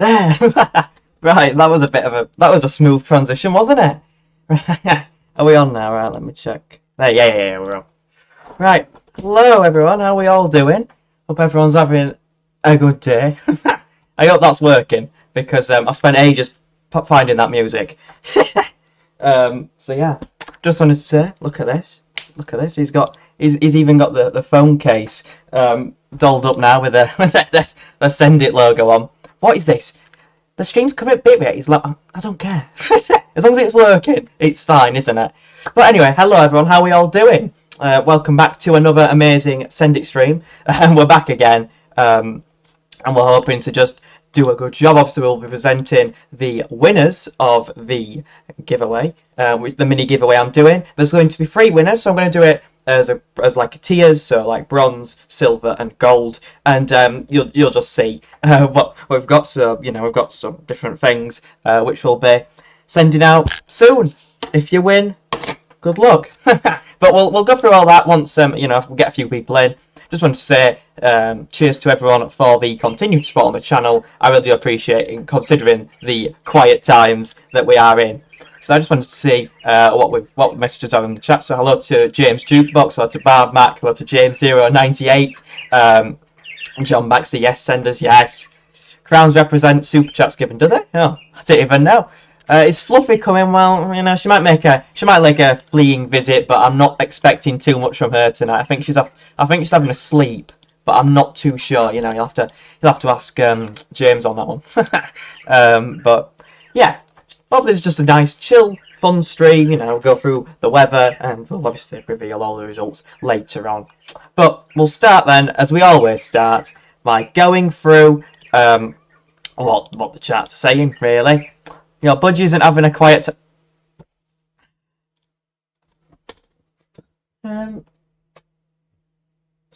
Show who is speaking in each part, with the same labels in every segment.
Speaker 1: There. Right, that was a smooth transition, wasn't it? Are we on now? Right, let me check. There, yeah, we're on. Right, hello everyone. How are we all doing? Hope everyone's having a good day. I hope that's working because I spent ages finding that music. So yeah, just wanted to say, look at this. Look at this. He's even got the phone case dolled up now with the Send It logo on. What is this? The stream's coming a bit. He's like, I don't care. As long as it's working, it's fine, isn't it? But anyway, hello everyone. How are we all doing? Welcome back to another amazing Send It stream. We're back again, and we're hoping to just do a good job. Obviously, we'll be presenting the winners of the giveaway, which the mini giveaway I'm doing. There's going to be 3 winners, so I'm going to do it as like tiers, so like bronze, silver, and gold, and you'll just see what we've got. So we've got some different things which we'll be sending out soon. If you win, good luck. But we'll go through all that once if we get a few people in. Just want to say cheers to everyone for the continued support on the channel. I really appreciate it, considering the quiet times that we are in. So I just wanted to see what messages are in the chat. So hello to James Jukebox, hello to Barb Mac, hello to James098, John Baxter, yes, senders, yes. Crowns represent super chats given, do they? Oh, I didn't even know. Is Fluffy coming? Well, she might make a fleeing visit, but I'm not expecting too much from her tonight. I think she's having a sleep, but I'm not too sure. You'll have to ask James on that one. But yeah, hopefully it's just a nice, chill, fun stream. Go through the weather, and we'll obviously reveal all the results later on. But we'll start then, as we always start, by going through what the chats are saying, really. Budgie isn't having a quiet that's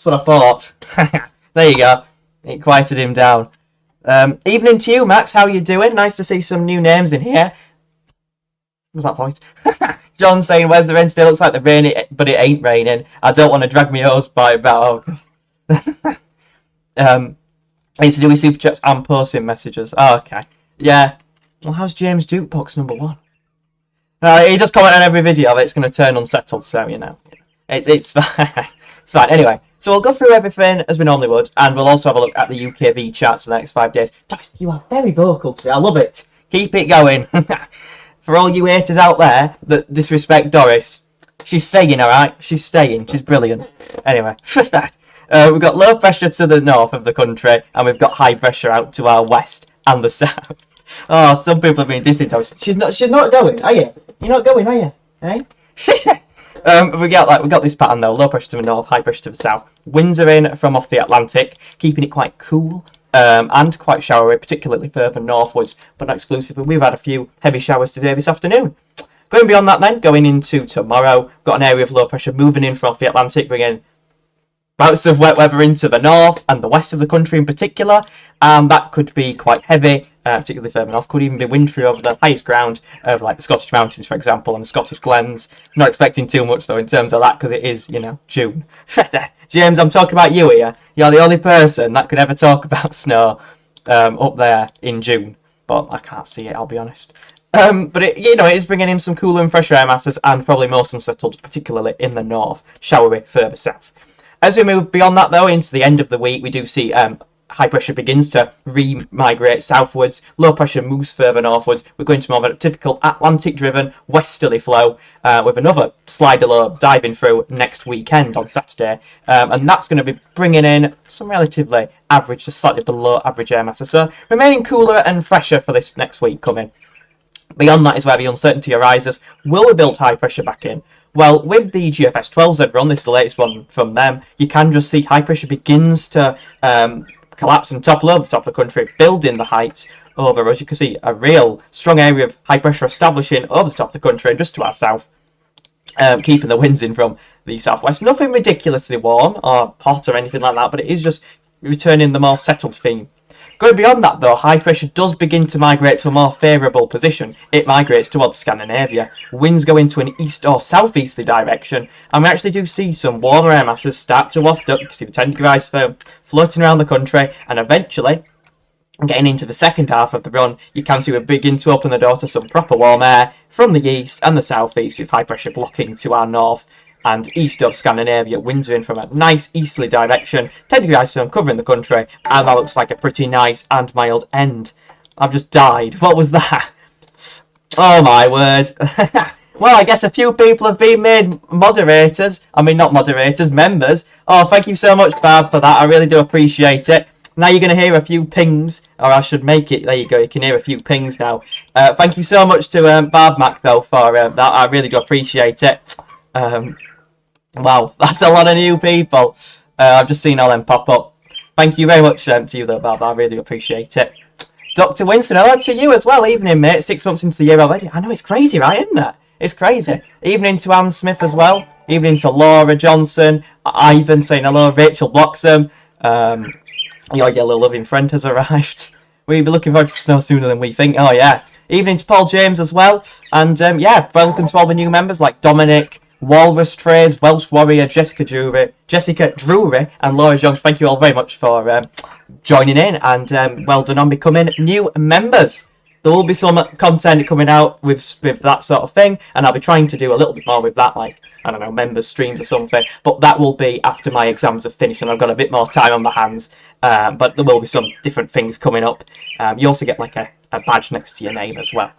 Speaker 1: what I thought. There you go. It quieted him down. Evening to you, Max. How are you doing? Nice to see some new names in here. What was that voice? John saying, where's the rain today? Looks like the rain, but it ain't raining. I don't want to drag me hose by about. I need to do with super chats and posting messages. Oh, okay. Yeah. Well, how's James Jukebox number 1? He does comment on every video, but it's going to turn unsettled, so it's fine. It's fine. Anyway, so we'll go through everything as we normally would, and we'll also have a look at the UKV charts for the next 5 days. Doris, you are very vocal today. I love it. Keep it going. For all you haters out there that disrespect Doris, she's staying, all right? She's staying. She's brilliant. Anyway, we've got low pressure to the north of the country, and we've got high pressure out to our west and the south. Oh, some people have been dissing Doris. She's not going, are you? You're not going, are you? Eh? we got this pattern though. Low pressure to the north, high pressure to the south. Winds are in from off the Atlantic, keeping it quite cool and quite showery, particularly further northwards, but not exclusively. We've had a few heavy showers today this afternoon. Going beyond that then, going into tomorrow, got an area of low pressure moving in from off the Atlantic, bringing bouts of wet weather into the north and the west of the country in particular, and that could be quite heavy, particularly further north. Could even be wintry over the highest ground, over like the Scottish Mountains, for example, and the Scottish Glens. Not expecting too much though in terms of that, because it is, June. James, I'm talking about you here. You're the only person that could ever talk about snow up there in June, but I can't see it, I'll be honest. But it is bringing in some cooler and fresher air masses, and probably most unsettled, particularly in the north, showery further south. As we move beyond that, though, into the end of the week, we do see high pressure begins to re-migrate southwards. Low pressure moves further northwards. We're going to more of a typical Atlantic-driven westerly flow with another slider low diving through next weekend on Saturday. And that's going to be bringing in some relatively average to slightly below average air masses. So remaining cooler and fresher for this next week coming. Beyond that is where the uncertainty arises. Will we build high pressure back in? Well, with the GFS 12s they've run, this is the latest one from them, you can just see high pressure begins to collapse and topple over the top of the country, building the heights over, as you can see, a real strong area of high pressure establishing over the top of the country, just to our south, keeping the winds in from the southwest. Nothing ridiculously warm or hot or anything like that, but it is just returning the more settled theme. Going beyond that, though, high pressure does begin to migrate to a more favourable position. It migrates towards Scandinavia. Winds go into an east or southeasterly direction, and we actually do see some warmer air masses start to waft up. You can see the 10 degree ice floating around the country, and eventually Getting into the second half of the run, you can see we're beginning to open the door to some proper warm air from the east and the southeast, with high pressure blocking to our north and east of Scandinavia. Winds are in from a nice easterly direction, 10 degree isotherm covering the country, and that looks like a pretty nice and mild end. I've just died. What was that? Oh my word. Well, I guess a few people have been made moderators. I mean, not moderators, members. Oh, thank you so much, Bab, for that. I really do appreciate it. Now you're going to hear a few pings, or I should make it. There you go. You can hear a few pings now. Thank you so much to Barb Mac, though, for that. I really do appreciate it. Wow, that's a lot of new people. I've just seen all them pop up. Thank you very much to you, though, Barb. I really do appreciate it. Dr. Winston, hello to you as well. Evening, mate. 6 months into the year already. I know, it's crazy, right, isn't it? It's crazy. Evening to Anne Smith as well. Evening to Laura Johnson. Ivan saying hello. Rachel Bloxham. Your yellow loving friend has arrived. We'll be looking forward to snow sooner than we think. Oh, yeah. Evening to Paul James as well. And, yeah, welcome to all the new members like Dominic, Walrus Trades, Welsh Warrior, Jessica Drury, and Laura Jones. Thank you all very much for joining in, and well done on becoming new members. There will be some content coming out with that sort of thing, and I'll be trying to do a little bit more with that, like, I don't know, members streams or something, but that will be after my exams have finished and I've got a bit more time on my hands. But there will be some different things coming up. You also get like a badge next to your name as well.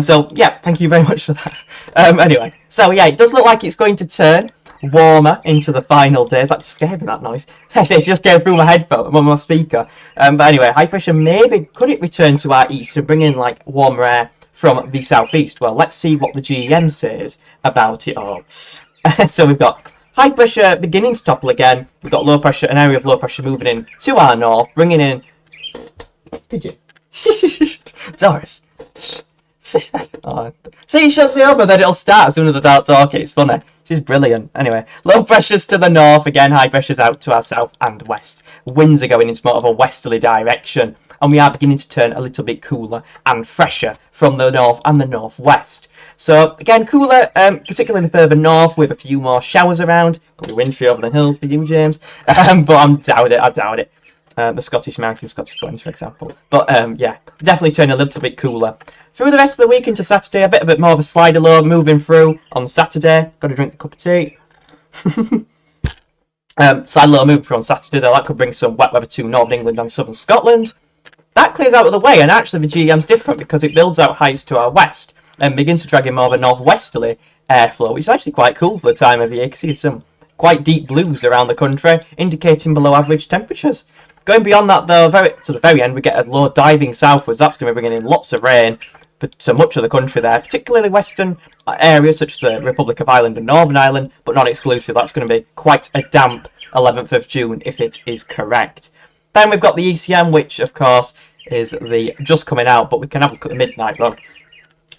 Speaker 1: So yeah, thank you very much for that. Anyway, so yeah, it does look like it's going to turn warmer into the final days. That just scared me, that noise. It just came through my headphone, on my speaker. But anyway, high pressure maybe could it return to our east and bring in like warmer air from the southeast? Well, let's see what the GEM says about it all. So we've got high pressure beginning to topple again. We've got low pressure, an area of low pressure moving in to our north, bringing in. Pigeon. Doris. Oh. See, it shuts me up and then it'll start as soon as I start talking. It's funny. She's brilliant. Anyway, low pressures to the north again, high pressures out to our south and west. Winds are going into more of a westerly direction, and we are beginning to turn a little bit cooler and fresher from the north and the northwest. So again, cooler, particularly further north, with a few more showers around. Could be wintry over the hills for you, James. But I doubt it. The Scottish Mountains, Scottish Glens, for example. But yeah, definitely turn a little bit cooler. Through the rest of the week into Saturday, a bit more of a slider low moving through on Saturday. Got to drink a cup of tea. Slider low moving through on Saturday, though. That could bring some wet weather to Northern England and Southern Scotland. That clears out of the way, and actually the GEM's different because it builds out heights to our west and begins to drag in more of a northwesterly airflow, which is actually quite cool for the time of year. You can see some quite deep blues around the country, indicating below average temperatures. Going beyond that, though, to the very end, we get a low diving southwards. That's going to be bringing in lots of rain to much of the country there, particularly western areas such as the Republic of Ireland and Northern Ireland, but not exclusive. That's going to be quite a damp 11th of June if it is correct. Then we've got the ECM, which, of course, is the just coming out, but we can have a look at the midnight run.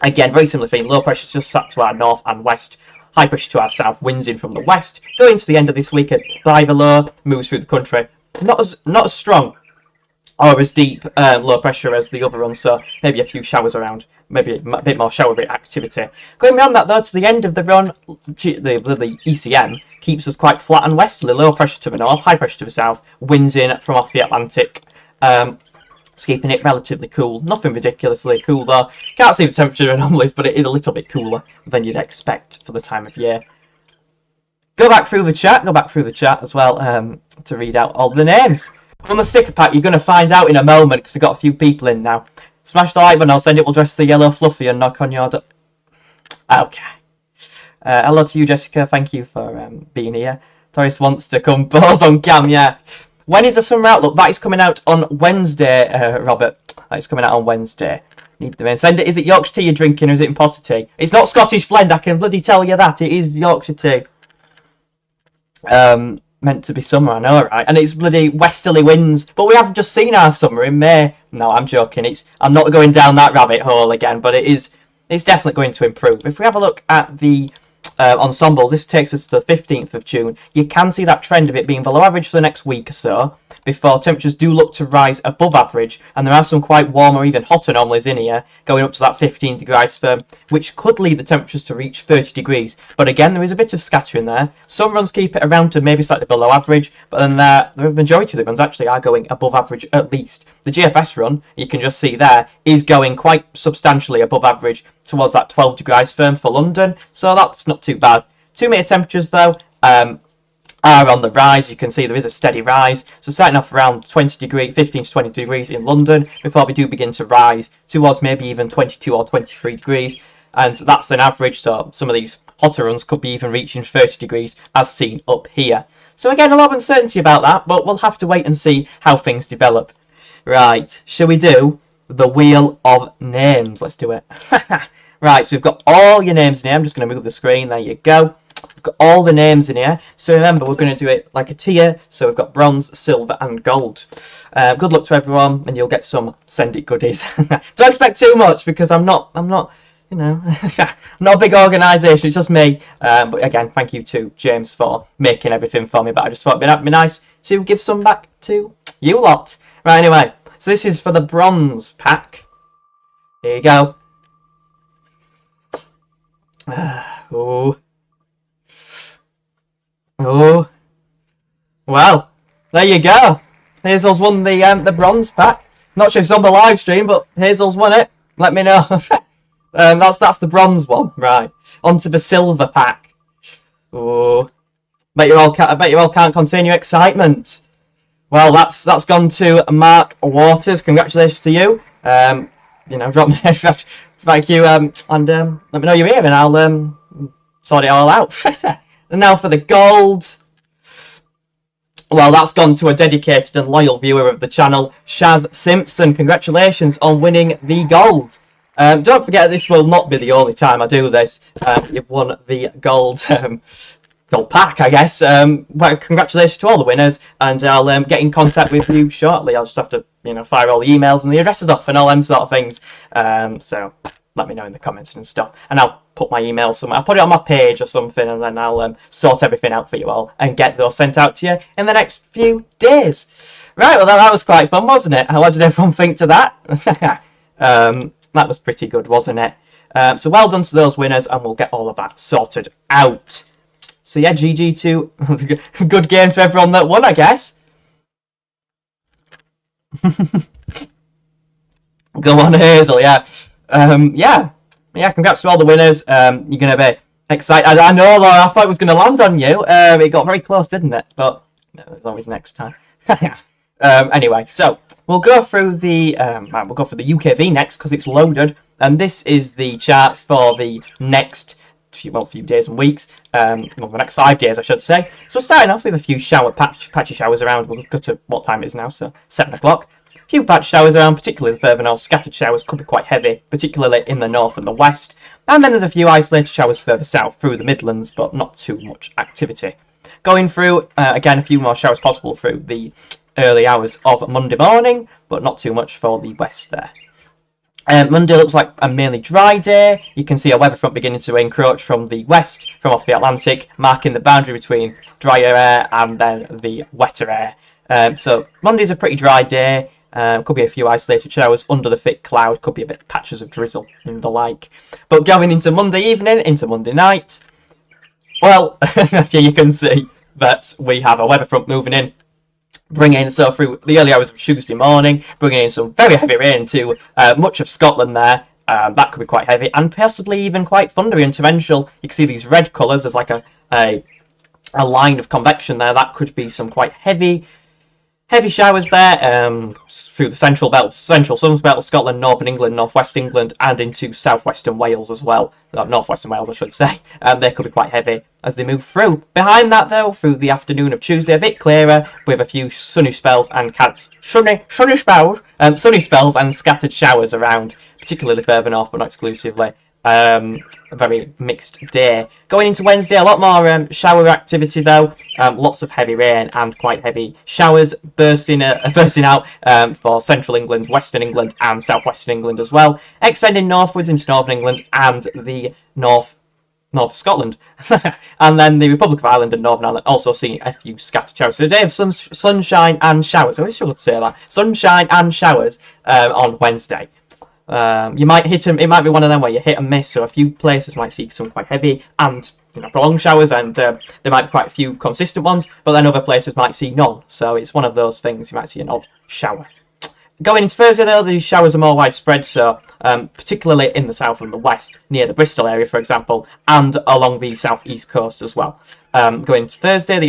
Speaker 1: Again, very similar thing. Low pressure just sat to our north and west. High pressure to our south. Winds in from the west. Going to the end of this week, a diver low moves through the country. Not as strong or as deep low pressure as the other run, so maybe a few showers around, maybe a bit more showery activity. Going beyond that, though, to the end of the run, the ECM keeps us quite flat and westerly. Low pressure to the north, high pressure to the south, winds in from off the Atlantic. It's keeping it relatively cool. Nothing ridiculously cool, though. Can't see the temperature anomalies, but it is a little bit cooler than you'd expect for the time of year. Go back through the chat as well to read out all the names. On the sticker pack, you're going to find out in a moment because I've got a few people in now. Smash the like button, I'll send it, we'll dress the yellow fluffy and knock on your door. Okay. Hello to you, Jessica, thank you for being here. Doris wants to compose on cam, yeah. When is the summer outlook? That is coming out on Wednesday, Robert. That is coming out on Wednesday. Need the main send it. Is it Yorkshire tea you're drinking or is it imposter tea? It's not Scottish blend, I can bloody tell you that. It is Yorkshire tea. Meant to be summer, I know, right? And it's bloody westerly winds. But we have just seen our summer in May. No, I'm joking. I'm not going down that rabbit hole again, but it's definitely going to improve. If we have a look at the ensembles. This takes us to the 15th of June. You can see that trend of it being below average for the next week or so, before temperatures do look to rise above average, and there are some quite warm or even hot anomalies in here, going up to that 15 degree isotherm, which could lead the temperatures to reach 30 degrees. But again, there is a bit of scattering there. Some runs keep it around to maybe slightly below average, but then the majority of the runs actually are going above average at least. The GFS run, you can just see there, is going quite substantially above average towards that 12 degree isotherm for London, so that's not too bad. 2 metre temperatures though, are on the rise. You can see there is a steady rise, so starting off around 15 to 20 degrees in London before we do begin to rise towards maybe even 22 or 23 degrees, and that's an average, so some of these hotter runs could be even reaching 30 degrees as seen up here. So again, a lot of uncertainty about that, but we'll have to wait and see how things develop. Right, shall we do the wheel of names? Let's do it. Right, so we've got all your names in here. I'm just going to move the screen. There you go. We've got all the names in here. So remember, we're going to do it like a tier. So we've got bronze, silver, and gold. Good luck to everyone, and you'll get some Send It goodies. Don't expect too much because I'm not, you know, not a big organisation. It's just me. But again, thank you to James for making everything for me. But I just thought it'd be nice to give some back to you lot. Right, anyway. So this is for the bronze pack. Here you go. Oh. Oh. Well, there you go. Hazel's won the bronze pack. Not sure if it's on the live stream, but Hazel's won it. Let me know. That's the bronze one. Right. On to the silver pack. Oh. I bet you all can't contain your excitement. Well, that's gone to Mark Waters. Congratulations to you. You know, drop me thank you, and let me know you're here, and I'll sort it all out. And now for the gold. Well, that's gone to a dedicated and loyal viewer of the channel, Shaz Simpson. Congratulations on winning the gold. Don't forget, this will not be the only time I do this. You've won the gold pack, I guess. Well, congratulations to all the winners, and I'll get in contact with you shortly. I'll just have to, you know, fire all the emails and the addresses off and all them sort of things. So let me know in the comments and stuff, and I'll put my email somewhere. I'll put it on my page or something, and then I'll sort everything out for you all and get those sent out to you in the next few days. Right, well, that was quite fun, wasn't it? What did everyone think to that? That was pretty good, wasn't it? So well done to those winners, and we'll get all of that sorted out. So yeah, GG to good game to everyone that won, I guess. Go on, Hazel, yeah. Yeah, congrats to all the winners. You're going to be excited. I know, Laura, I thought it was going to land on you. It got very close, didn't it? But no, there's always next time. Anyway, so we'll go through the UKV next because it's loaded, and this is the charts for the next few days and weeks. The next 5 days, I should say. So we're starting off with a few patchy showers around. We'll go to what time it is now, so 7 o'clock. A few patch showers around, particularly the further north. Scattered showers could be quite heavy, particularly in the north and the west. And then there's a few isolated showers further south through the Midlands, but not too much activity. Going through, again, a few more showers possible through the early hours of Monday morning, but not too much for the west there. Monday looks like a mainly dry day. You can see a weather front beginning to encroach from the west, from off the Atlantic, marking the boundary between drier air and then the wetter air. So Monday's a pretty dry day. Could be a few isolated showers under the thick cloud, could be a bit of patches of drizzle and the like. But going into Monday evening, into Monday night, well, here you can see that we have a weather front moving in, bringing so through the early hours of Tuesday morning, bringing in some very heavy rain to much of Scotland there. That could be quite heavy and possibly even quite thundery and torrential. You can see these red colours. There's like a line of convection there. That could be some quite heavy showers there through the central southern belt of Scotland, northern England, northwest England, and into southwestern Wales as well. Northwestern Wales, I should say. They could be quite heavy as they move through. Behind that, though, through the afternoon of Tuesday, a bit clearer with a few sunny spells and sunny spells and scattered showers around, particularly further north, but not exclusively. A very mixed day. Going into Wednesday, a lot more shower activity though. Lots of heavy rain and quite heavy showers bursting out for central England, western England, and southwestern England as well. Extending northwards into northern England and the north of Scotland. And then the Republic of Ireland and Northern Ireland also seeing a few scattered showers. So a day of sunshine and showers. I always struggle to say that. Sunshine and showers on Wednesday. You might hit them. It might be one of them where you hit and miss. So a few places might see some quite heavy and prolonged showers, and there might be quite a few consistent ones. But then other places might see none. So it's one of those things. You might see an odd shower. Going into Thursday, though, the showers are more widespread. So particularly in the south and the west, near the Bristol area, for example, and along the southeast coast as well. Going into Thursday,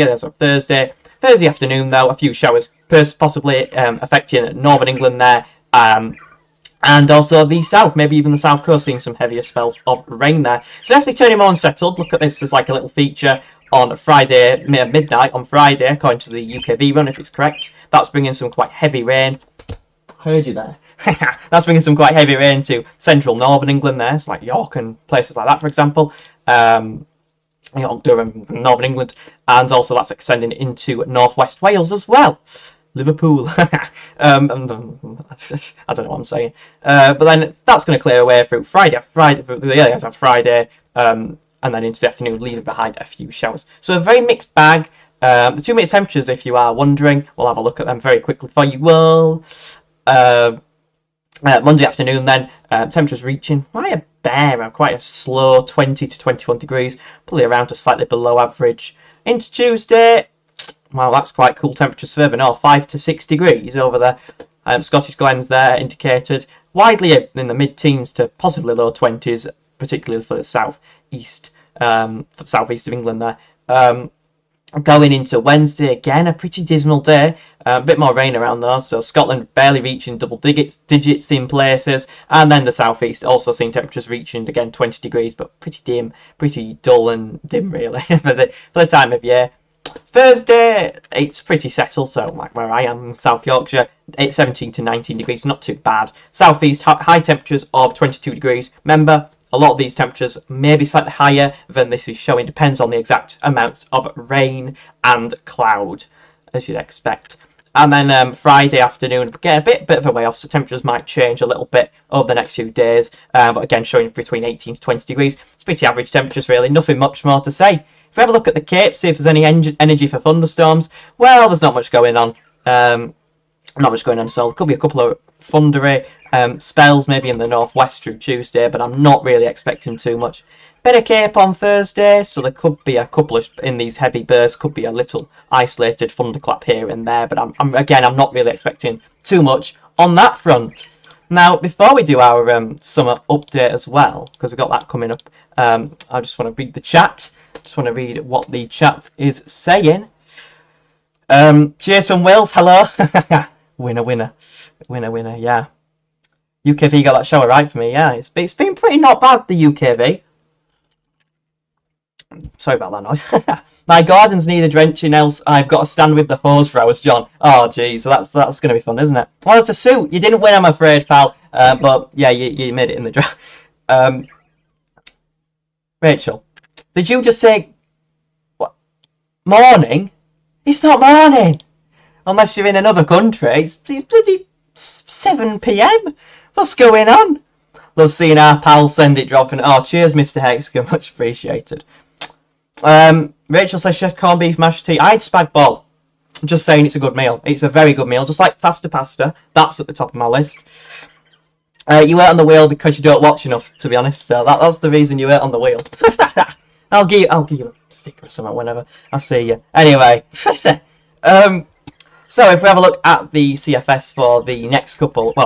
Speaker 1: Thursday afternoon, though, a few showers possibly affecting northern England there. And also the south, maybe even the south coast, seeing some heavier spells of rain there. So definitely turning more unsettled. Look at this as like a little feature on Friday, midnight on Friday, according to the UKV run, if it's correct. That's bringing some quite heavy rain. Heard you there. That's bringing some quite heavy rain to central northern England there, so like York and places like that, for example. York, Durham, northern England. And also that's extending into northwest Wales as well. Liverpool. I don't know what I'm saying. But then that's going to clear away through Friday, and then into the afternoon, leaving behind a few showers. So a very mixed bag. The 2-minute temperatures, if you are wondering, we'll have a look at them very quickly for you all. Monday afternoon, then temperatures reaching quite a slow 20 to 21 degrees, probably around to slightly below average. Into Tuesday. Well, that's quite cool temperatures further north, 5 to 6 degrees over there. Scottish Glens there indicated widely in the mid-teens to possibly low 20s, particularly for the southeast of England there. Going into Wednesday, again, a pretty dismal day. A bit more rain around though, so Scotland barely reaching double digits in places, and then the southeast also seeing temperatures reaching again 20 degrees, but pretty dim, pretty dull and dim really for the time of year. Thursday, it's pretty settled, so like where I am in South Yorkshire, it's 17 to 19 degrees, not too bad. Southeast, high temperatures of 22 degrees. Remember, a lot of these temperatures may be slightly higher than this is showing, depends on the exact amounts of rain and cloud, as you'd expect. And then Friday afternoon, again, a bit of a way off, so temperatures might change a little bit over the next few days, but again, showing between 18 to 20 degrees. It's pretty average temperatures, really, nothing much more to say. If we have a look at the Cape, see if there's any energy for thunderstorms, well, there's not much going on. So there could be a couple of thundery spells maybe in the northwest through Tuesday, but I'm not really expecting too much. Bit of Cape on Thursday, so there could be a couple of, in these heavy bursts, could be a little isolated thunderclap here and there, but I'm not really expecting too much on that front. Now, before we do our summer update as well, because we've got that coming up, I just want to read the chat. Just want to read what the chat is saying. Cheers from Wales, hello. winner, yeah. UKV got that shower right for me, yeah. It's been pretty not bad, the UKV. Sorry about that noise. My gardens need a drenching, else I've got to stand with the hose for hours, John. Oh, geez, so that's going to be fun, isn't it? Well, to suit. You didn't win, I'm afraid, pal. But, yeah, you made it in the draft. Rachel, did you just say... what? Morning? It's not morning. Unless you're in another country. It's bloody 7 PM. What's going on? Love seeing our pals send it dropping. Oh, cheers, Mr. Hexagon. Much appreciated. Rachel says chef corned beef mashed tea. I had spag bol. I'm just saying it's a good meal. It's a very good meal. Just like faster pasta. That's at the top of my list. You ate on the wheel because you don't watch enough, to be honest. So that's the reason you ate on the wheel. I'll give you a sticker or something whenever I see you. Anyway. So if we have a look at the CFS for the next couple of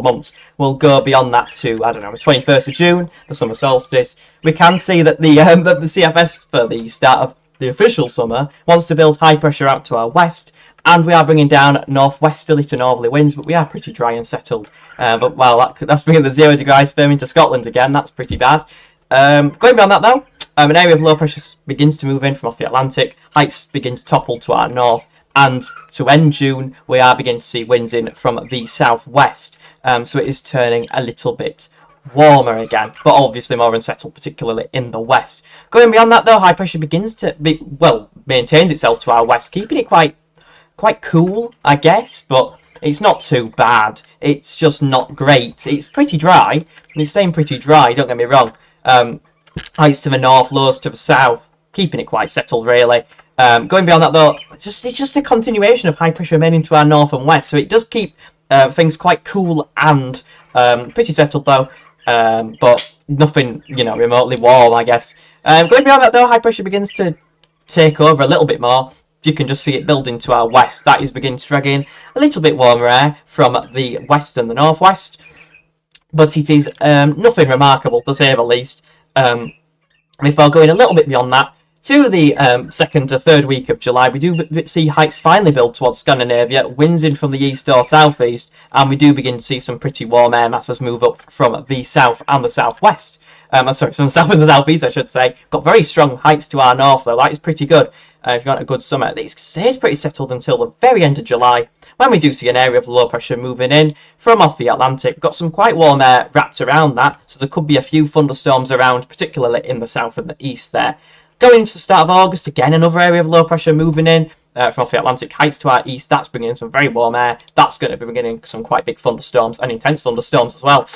Speaker 1: months, we'll go beyond that to, I don't know, the 21st of June, the summer solstice. We can see that the CFS for the start of the official summer wants to build high pressure out to our west, and we are bringing down northwesterly to northerly winds, but we are pretty dry and settled. But well, that's bringing the 0 degree ice firm into Scotland again. That's pretty bad. Going beyond that though, an area of low pressure begins to move in from off the Atlantic. Heights begin to topple to our north. And to end June, we are beginning to see winds in from the southwest. So it is turning a little bit warmer again, but obviously more unsettled, particularly in the west. Going beyond that, though, high pressure begins to maintains itself to our west, keeping it quite cool, I guess, but it's not too bad. It's just not great. It's pretty dry, and it's staying pretty dry, don't get me wrong. Heights to the north, lows to the south, keeping it quite settled really. Going beyond that though, it's just a continuation of high pressure remaining to our north and west, so it does keep things quite cool and pretty settled though, but nothing, you know, remotely warm, I guess. Going beyond that though, high pressure begins to take over a little bit more. You can just see it building to our west. That is beginning to drag in a little bit warmer air from the west and the northwest, but it is nothing remarkable to say the least. Before going a little bit beyond that, to the second to third week of July, we do see heights finally build towards Scandinavia, winds in from the east or southeast, and we do begin to see some pretty warm air masses move up from the south and the southwest. Sorry, from the south and the southeast, I should say. Got very strong heights to our north, though. That is pretty good. If you want a good summer, it stays pretty settled until the very end of July, when we do see an area of low pressure moving in from off the Atlantic. We've got some quite warm air wrapped around that, so there could be a few thunderstorms around, particularly in the south and the east there. Going into the start of August, again, another area of low pressure moving in from off the Atlantic, heights to our east. That's bringing in some very warm air. That's going to be bringing in some quite big thunderstorms and intense thunderstorms as well.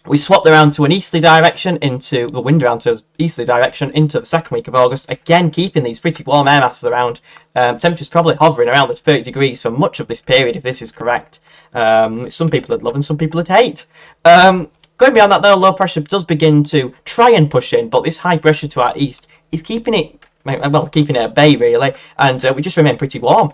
Speaker 1: We swapped around to an easterly direction into the wind around to an easterly direction into the second week of August, again keeping these pretty warm air masses around. Temperatures probably hovering around the 30 degrees for much of this period, if this is correct. Some people would love and some people would hate. Going beyond that though, low pressure does begin to try and push in, but this high pressure to our east is keeping it, well, keeping it at bay really, and we just remain pretty warm.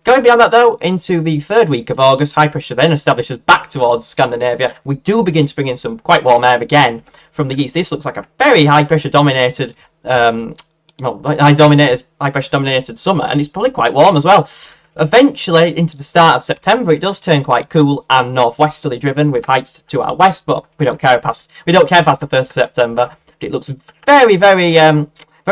Speaker 1: Going beyond that though, into the third week of August, high pressure then establishes back towards Scandinavia. We do begin to bring in some quite warm air again from the east. This looks like a very high pressure dominated, high pressure dominated summer, and it's probably quite warm as well. Eventually, into the start of September, it does turn quite cool and northwesterly driven with heights to our west, but we don't care past the 1st of September. It looks very, very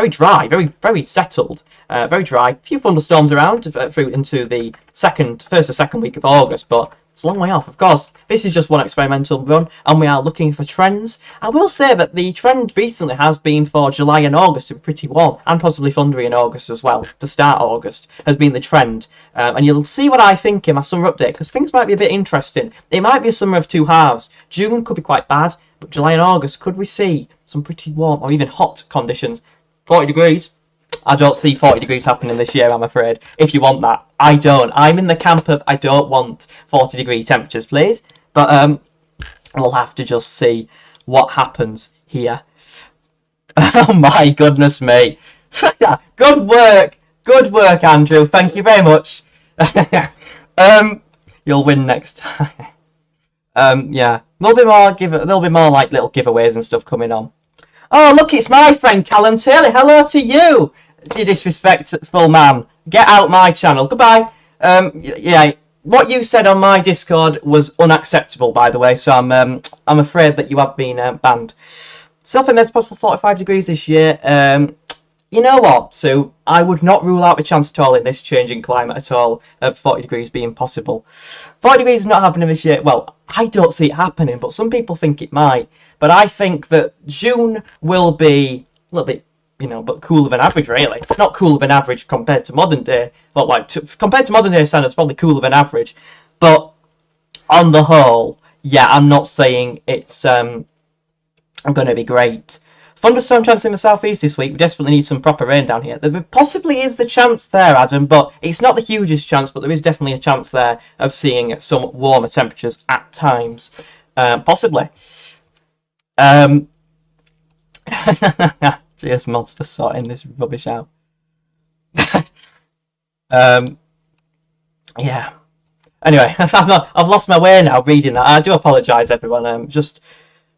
Speaker 1: dry, very settled, very dry. A few thunderstorms around through into the first or second week of August, but it's a long way off. Of course, this is just one experimental run, and we are looking for trends. I will say that the trend recently has been for July and August to be pretty warm, and possibly thundery in August as well. To start August has been the trend, and you'll see what I think in my summer update, because things might be a bit interesting. It might be a summer of two halves. June could be quite bad, but July and August, could we see some pretty warm or even hot conditions? 40 degrees. I don't see 40 degrees happening this year, I'm afraid. If you want that, I don't. I'm in the camp of I don't want 40 degree temperatures, please. But we'll have to just see what happens here. Oh my goodness me. Good work, Andrew. Thank you very much. You'll win next time. Yeah, a little bit more like little giveaways and stuff coming on. Oh, look, it's my friend Callum Taylor. Hello to you, you disrespectful man. Get out my channel. Goodbye. Yeah, what you said on my Discord was unacceptable, by the way, so I'm afraid that you have been banned. So I think there's possible 45 degrees this year. You know what, Sue? I would not rule out a chance at all in this changing climate at all of 40 degrees being possible. 40 degrees is not happening this year. Well, I don't see it happening, but some people think it might. But I think that June will be a little bit, you know, but cooler than average, really. Not cooler than average compared to modern day. Well, compared to modern day standards, probably cooler than average. But on the whole, yeah, I'm not saying it's going to be great. Thunderstorm chance in the southeast this week. We desperately need some proper rain down here. There possibly is the chance there, Adam, but it's not the hugest chance, but there is definitely a chance there of seeing some warmer temperatures at times. Possibly. Cheers, mods, for sorting this rubbish out. Yeah. Anyway, I've lost my way now reading that. I do apologise, everyone.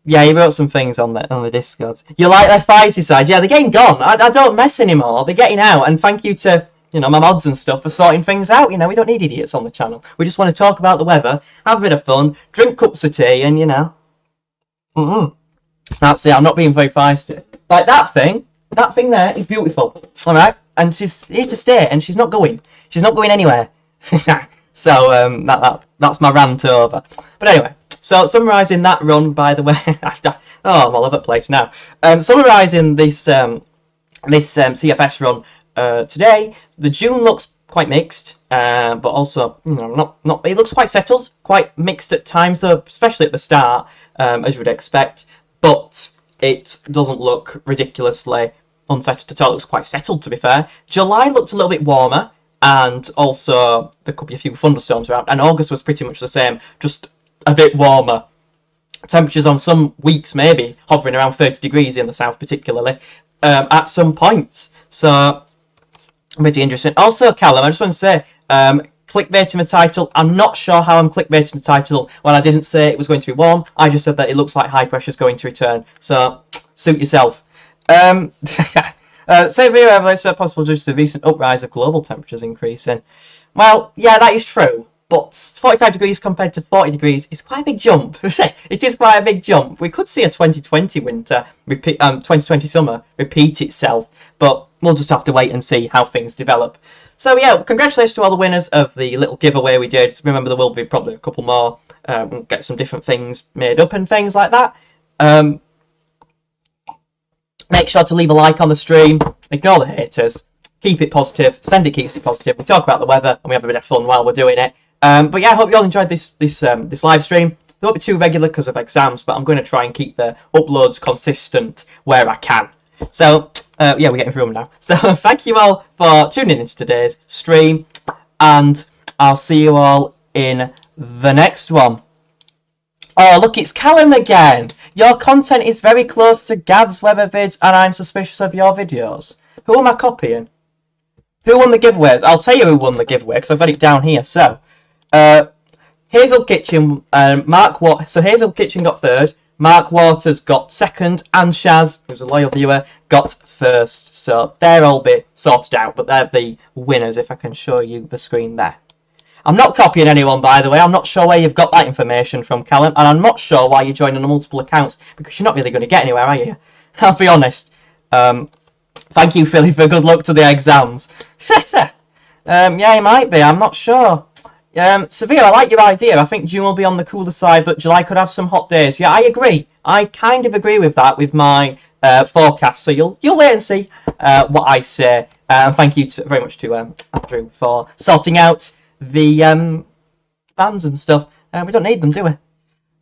Speaker 1: Yeah, he wrote some things on the Discord. You like their fighty side? Yeah, they're getting gone. I don't mess anymore. They're getting out. And thank you to, you know, my mods and stuff for sorting things out. You know, we don't need idiots on the channel. We just want to talk about the weather, have a bit of fun, drink cups of tea, and, you know. That's it. I'm not being very feisty. Like that thing there is beautiful. All right, and she's here to stay, and she's not going. She's not going anywhere. So that's my rant over. But anyway, so summarising that run, by the way. Oh, I'm all over the place now. Summarising this CFS run today. The June looks quite mixed, but also, you know, not. It looks quite settled, quite mixed at times, though, especially at the start, as you would expect. But it doesn't look ridiculously unsettled at all. It looks quite settled, to be fair. July looked a little bit warmer, and also there could be a few thunderstorms around, and August was pretty much the same, just a bit warmer. Temperatures on some weeks maybe hovering around 30 degrees in the south particularly at some points. So pretty interesting. Also, Callum, I just want to say, clickbaiting the title. I'm not sure how I'm clickbaiting the title when I didn't say it was going to be warm. I just said that it looks like high pressure is going to return. So suit yourself. Same video evidence so possible due to the recent uprise of global temperatures increasing. Well, yeah, that is true. But 45 degrees compared to 40 degrees is quite a big jump. It is quite a big jump. We could see a 2020 winter, 2020 summer repeat itself, but we'll just have to wait and see how things develop. So yeah, congratulations to all the winners of the little giveaway we did. Remember, there will be probably a couple more. We'll get some different things made up and things like that. Make sure to leave a like on the stream. Ignore the haters. Keep it positive. Send it keeps it positive. We talk about the weather and we have a bit of fun while we're doing it. But yeah, I hope you all enjoyed this live stream. It won't be too regular because of exams, but I'm going to try and keep the uploads consistent where I can. So yeah, we're getting through them now. So thank you all for tuning into today's stream, and I'll see you all in the next one. Oh, look, it's Callum again. Your content is very close to Gav's weather vids, and I'm suspicious of your videos. Who am I copying? Who won the giveaway? I'll tell you who won the giveaway because I've got it down here. So, Hazel Kitchen, So Hazel Kitchen got third. Mark Waters got second, and Shaz, who's a loyal viewer, got first. So they're all bit sorted out, but they're the winners. If I can show you the screen there. I'm not copying anyone, by the way. I'm not sure where you've got that information from, Callum, and I'm not sure why you're joining on multiple accounts because you're not really going to get anywhere, are you? I'll be honest. Thank you, Philly, for good luck to the exams. Yeah, it might be. I'm not sure. Severe, I like your idea. I think June will be on the cooler side, but July could have some hot days. Yeah, I agree. I kind of agree with that with my forecast. So you'll wait and see what I say. And thank you very much to Andrew for sorting out the fans and stuff. We don't need them, do we?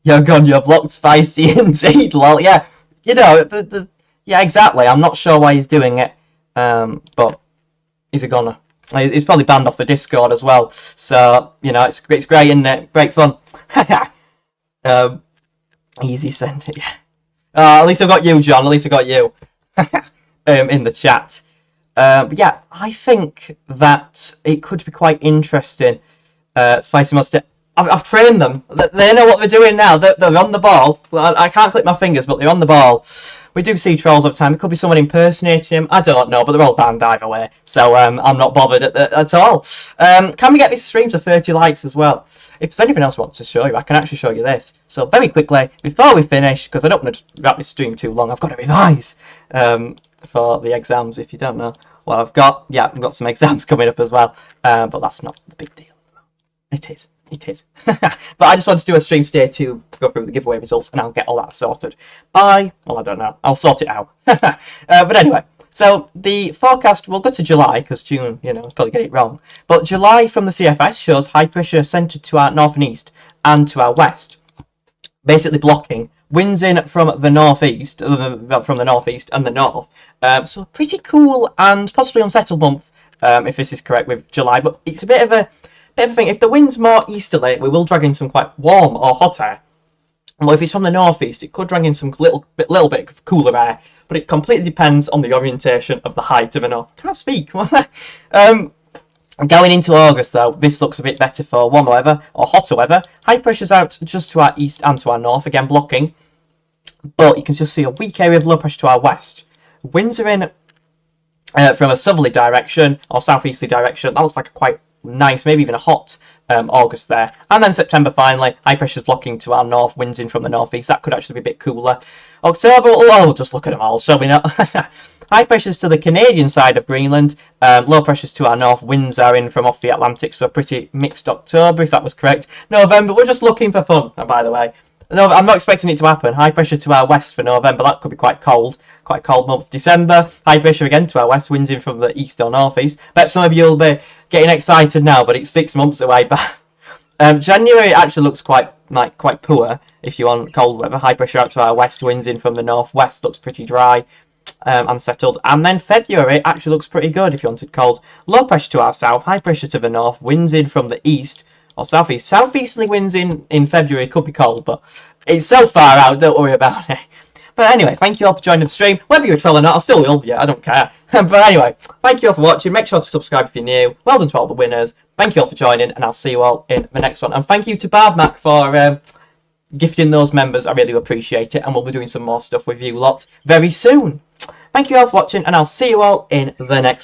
Speaker 1: You're gone. You're blocked. Spicy indeed. Lol. Yeah, you know. Yeah, exactly. I'm not sure why he's doing it, but he's a goner. He's probably banned off the Discord as well. So, you know, it's great, isn't it? Great fun. Easy send it, yeah. At least I got you, John. At least I got you in the chat. But yeah, I think that it could be quite interesting. Spicy Mustard. I've trained them. They know what they're doing now. They're on the ball. I can't click my fingers, but they're on the ball. We do see trolls all the time. It could be someone impersonating him. I don't know, but they're all banned either way. So I'm not bothered at all. Can we get this stream to 30 likes as well? If there's anything else I want to show you, I can actually show you this. So very quickly, before we finish, because I don't want to wrap this stream too long, I've got to revise for the exams, if you don't know what I've got. Yeah, I've got some exams coming up as well, but that's not the big deal. It is. It is. But I just want to do a stream today to go through the giveaway results, and I'll get all that sorted by, well, I don't know. I'll sort it out. But anyway, so the forecast, we'll go to July, because June, you know, I'll probably get it wrong. But July from the CFS shows high pressure centred to our north and east and to our west, basically blocking winds in from the northeast, and the north. So pretty cool and possibly unsettled month, if this is correct with July. But it's a bit of a thing. If the wind's more easterly, we will drag in some quite warm or hot air. Well, if it's from the northeast, it could drag in some little bit of cooler air. But it completely depends on the orientation of the height of the north. Can't speak. Going into August, though, this looks a bit better for warmer weather or hotter weather. High pressure's out just to our east and to our north, again blocking. But you can just see a weak area of low pressure to our west. Winds are in from a southerly direction or southeasterly direction. That looks like a quite nice, maybe even a hot August there. And then September finally, high pressure's blocking to our north, winds in from the northeast. That could actually be a bit cooler. October, oh, just look at them all, shall we not? High pressures to the Canadian side of Greenland, low pressures to our north, winds are in from off the Atlantic, so a pretty mixed October, if that was correct. November, we're just looking for fun, by the way. No, I'm not expecting it to happen. High pressure to our west for November, that could be quite cold month. December, high pressure again to our west, winds in from the east or northeast. Bet some of you will be getting excited now, but it's 6 months away. January actually looks quite like quite poor if you want cold weather. High pressure out to our west, winds in from the northwest, looks pretty dry and settled. And then February actually looks pretty good if you wanted cold. Low pressure to our south, high pressure to the north, winds in from the east or southeast. Southeasterly winds in February could be cold, but it's so far out, don't worry about it. But anyway, thank you all for joining the stream. Whether you're a troll or not, I'll still love you, I don't care. But anyway, thank you all for watching. Make sure to subscribe if you're new. Well done to all the winners. Thank you all for joining, and I'll see you all in the next one. And thank you to Bardmac for gifting those members. I really appreciate it, and we'll be doing some more stuff with you lot very soon. Thank you all for watching, and I'll see you all in the next